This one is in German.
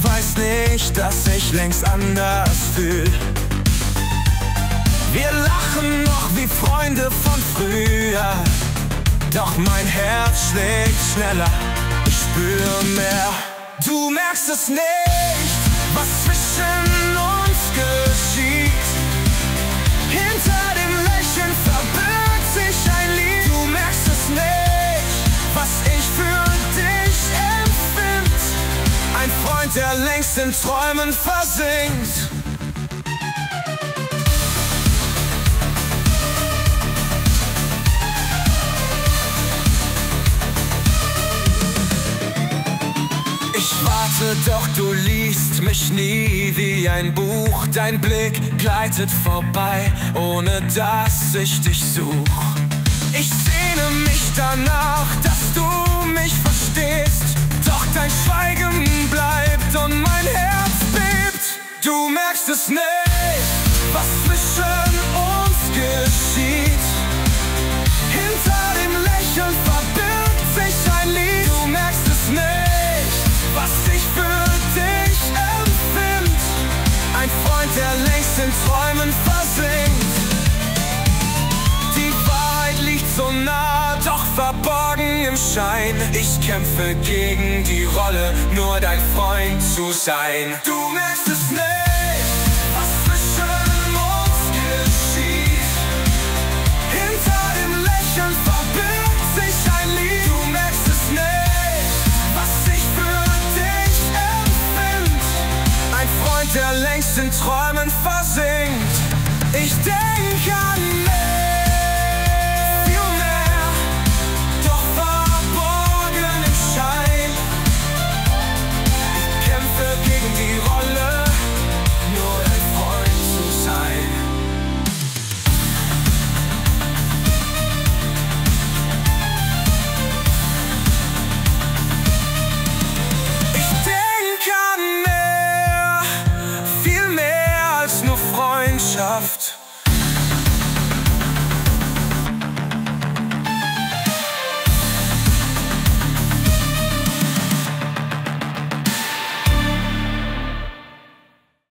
weißt nicht, dass ich längst anders fühl. Wir lachen noch wie Freunde von früher, doch mein Herz schlägt schneller, ich spür mehr. Du merkst es nicht, was zwischen uns geschieht. Hinter dem Lächeln verbirgt sich ein Lied. Du merkst es nicht, was ich für dich empfind. Ein Freund, der längst in Träumen versinkt. Ich warte, doch du liest mich nie wie ein Buch. Dein Blick gleitet vorbei, ohne dass ich dich such. Ich sehne mich danach, dass du mich verstehst, doch dein Schweigen bleibt und mein Herz bebt. Du merkst es nicht, was zwischen uns geschieht. Hinter dem Lächeln verbirgt sich ein Lied. Du merkst es nicht, was ich für dich empfind. Ein Freund, der längst in Träumen versinkt. Die Wahrheit liegt so nah, doch verborgen im Schein. Ich kämpfe gegen die Rolle, nur dein Freund zu sein. Du merkst es nicht, was zwischen uns geschieht. Hinter dem Lächeln verbirgt sich ein Lied. Du merkst es nicht, was ich für dich empfind. Ein Freund, der längst in Träumen versinkt. Ich denk an mehr, viel mehr, doch verborgen im Schein. Ich kämpfe gegen die Rolle, nur dein Freund zu sein. Ich denk an mehr, viel mehr als nur Freundschaft.